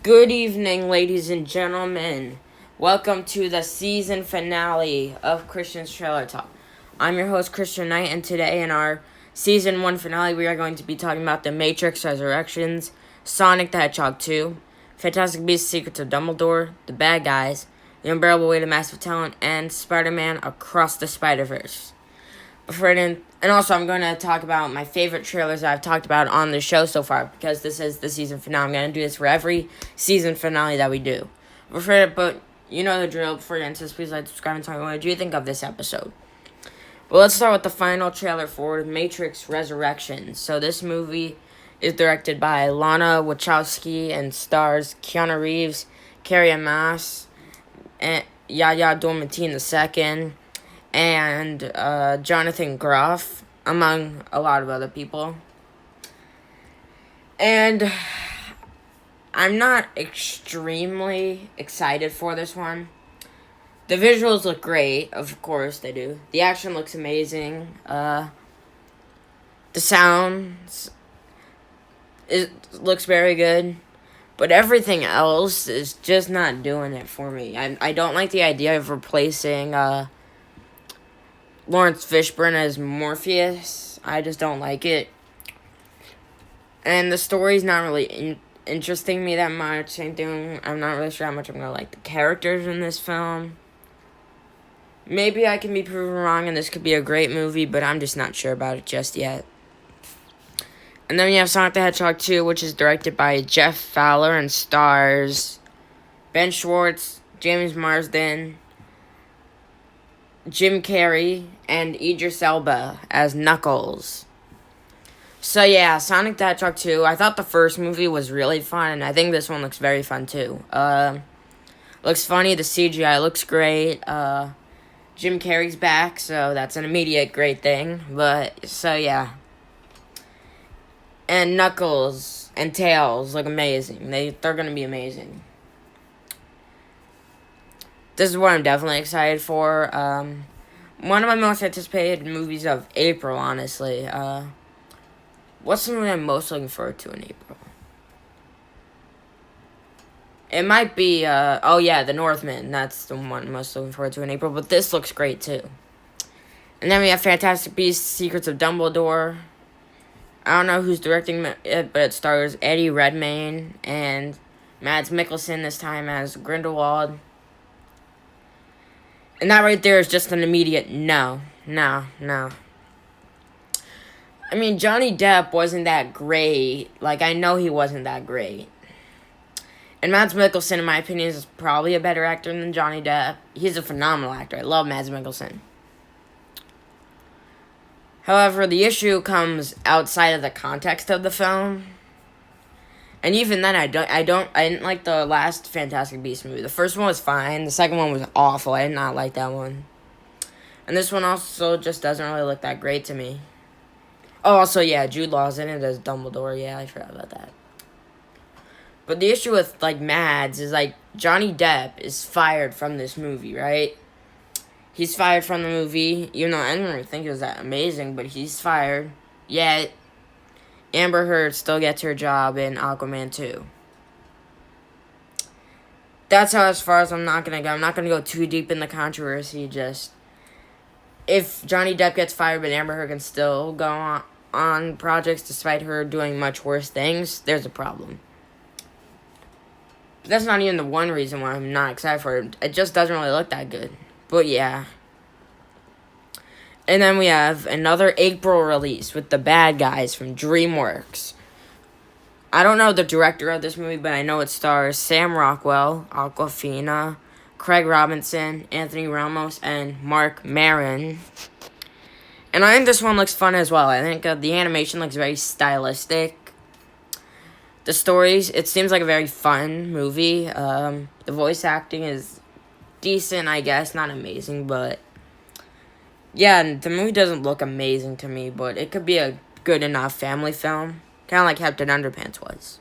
Good evening, ladies and gentlemen. Welcome to the season finale of Christian's Trailer Talk. I'm your host, Christian Knight, and today in our season 1 finale, we are going to be talking about The Matrix Resurrections, Sonic the Hedgehog 2, Fantastic Beasts: Secrets of Dumbledore, The Bad Guys, The Unbearable Weight of Massive Talent, and Spider-Man Across the Spider-Verse. And also, I'm going to talk about my favorite trailers that I've talked about on the show so far, because this is the season finale. I'm going to do this for every season finale that we do. But you know the drill. Before you get into this, please like, subscribe, and tell me what you think of this episode. Well, let's start with the final trailer for Matrix Resurrections. So this movie is directed by Lana Wachowski and stars Keanu Reeves, Carrie-Anne Moss, and Yahya Abdul-Mateen II, and Jonathan Groff, among a lot of other people. And I'm not extremely excited for this one. The visuals look great, of course they do. The action looks amazing. The sounds looks very good. But everything else is just not doing it for me. I don't like the idea of replacing Lawrence Fishburne as Morpheus. I just don't like it. And the story's not really interesting me that much. Same thing, I'm not really sure how much I'm going to like the characters in this film. Maybe I can be proven wrong and this could be a great movie, but I'm just not sure about it just yet. And then we have Sonic the Hedgehog 2, which is directed by Jeff Fowler and stars Ben Schwartz, James Marsden, Jim Carrey, and Idris Elba as Knuckles. So yeah, Sonic the Hedgehog 2, I thought the first movie was really fun, and I think this one looks very fun too. Looks funny, the CGI looks great, Jim Carrey's back, so that's an immediate great thing, so yeah. And Knuckles and Tails look amazing, they're gonna be amazing. This is what I'm definitely excited for. One of my most anticipated movies of April, honestly. What's the movie I'm most looking forward to in April? It might be, The Northman. That's the one I'm most looking forward to in April. But this looks great, too. And then we have Fantastic Beasts: Secrets of Dumbledore. I don't know who's directing it, but it stars Eddie Redmayne and Mads Mikkelsen this time as Grindelwald. And that right there is just an immediate no. I mean, Johnny Depp wasn't that great. I know he wasn't that great. And Mads Mikkelsen, in my opinion, is probably a better actor than Johnny Depp. He's a phenomenal actor. I love Mads Mikkelsen. However, the issue comes outside of the context of the film. And even then, I didn't like the last Fantastic Beasts movie. The first one was fine. The second one was awful. I did not like that one. And this one also just doesn't really look that great to me. Oh, also, yeah, Jude Law's in it as Dumbledore. Yeah, I forgot about that. But the issue with, Mads is, Johnny Depp is fired from this movie, right? He's fired from the movie, even though I didn't really think it was that amazing, but he's fired. Yet Amber Heard still gets her job in Aquaman 2. That's how as far as I'm not going to go. I'm not going to go too deep in the controversy. Just, if Johnny Depp gets fired but Amber Heard can still go on projects despite her doing much worse things, there's a problem. But that's not even the one reason why I'm not excited for it. It just doesn't really look that good. But yeah. And then we have another April release with The Bad Guys from DreamWorks. I don't know the director of this movie, but I know it stars Sam Rockwell, Awkwafina, Craig Robinson, Anthony Ramos, and Mark Maron. And I think this one looks fun as well. I think the animation looks very stylistic. The stories, it seems like a very fun movie. The voice acting is decent, I guess. Not amazing, but yeah, the movie doesn't look amazing to me, but it could be a good enough family film. Kind of like Captain Underpants was.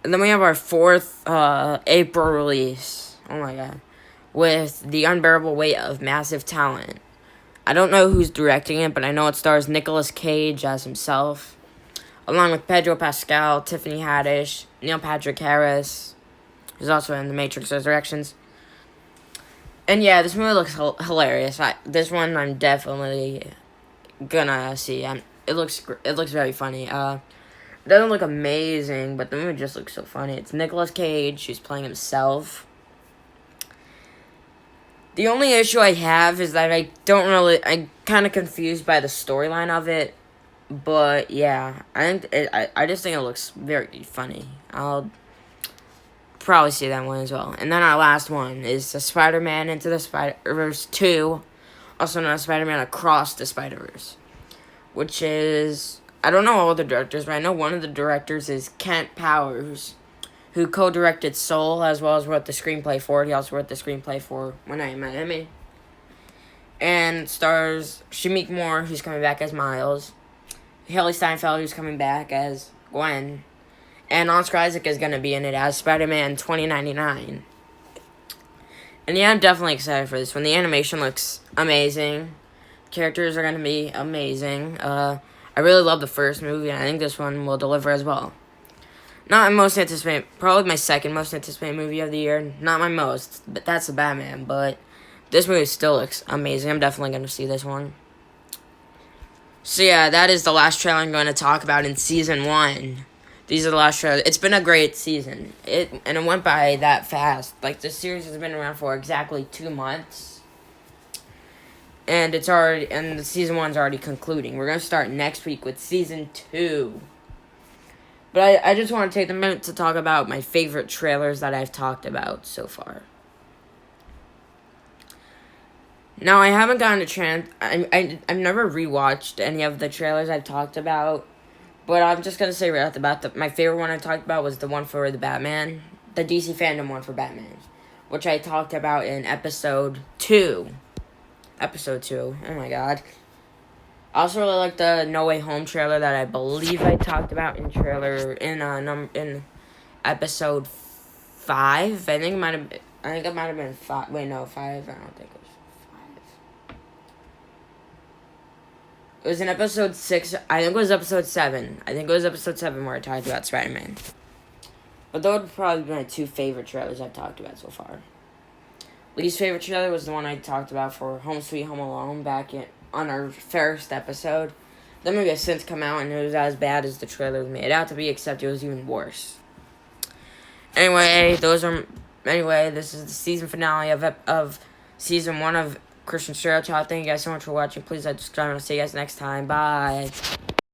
And then we have our fourth April release. Oh my god. With The Unbearable Weight of Massive Talent. I don't know who's directing it, but I know it stars Nicolas Cage as himself. along with Pedro Pascal, Tiffany Haddish, Neil Patrick Harris, who's also in The Matrix Resurrections. And yeah, this movie looks hilarious. This one I'm definitely gonna see. It looks very funny. It doesn't look amazing, but the movie just looks so funny. It's Nicolas Cage, who's playing himself. The only issue I have is that I'm kind of confused by the storyline of it. But yeah, I just think it looks very funny. I'll probably see that one as well. And then our last one is the Spider-Man Into the Spider-Verse 2, also known as Spider-Man Across the Spider-Verse, which is, I don't know all the directors, but I know one of the directors is Kent Powers, who co-directed Soul as well as wrote the screenplay for it. He also wrote the screenplay for When I Met Amy. And stars Shameik Moore, who's coming back as Miles, Haley Steinfeld, who's coming back as Gwen, and Oscar Isaac is going to be in it as Spider-Man 2099. And yeah, I'm definitely excited for this one. The animation looks amazing. Characters are going to be amazing. I really love the first movie, and I think this one will deliver as well. Not my most anticipated, probably my second most anticipated movie of the year. Not my most, but that's The Batman. But this movie still looks amazing. I'm definitely going to see this one. So yeah, that is the last trailer I'm going to talk about in Season 1. These are the last trailers. It's been a great season. It went by that fast. Like, the series has been around for exactly 2 months. And the Season 1's already concluding. We're going to start next week with Season 2. But I just want to take a minute to talk about my favorite trailers that I've talked about so far. Now, I haven't gotten a chance. I've never rewatched any of the trailers I've talked about. But I'm just going to say right off the bat, my favorite one I talked about was the one for the Batman. The DC Fandom one for Batman. Which I talked about in Episode 2. Episode 2. Oh my god. I also really like the No Way Home trailer that I believe I talked about in Episode 5. I think it might have been 5. Wait, no, 5. I don't think it was 5. It was in Episode 6. I think it was Episode 7. I think it was Episode 7 where I talked about Spider-Man. But those would probably be my 2 favorite trailers I've talked about so far. Least favorite trailer was the one I talked about for Home Sweet Home Alone on our first episode. The movie has since come out and it was as bad as the trailer was made out to be, except it was even worse. Anyway, this is the season finale of Season 1 of Christian Stereotype. Thank you guys so much for watching. Please subscribe and I'll see you guys next time. Bye.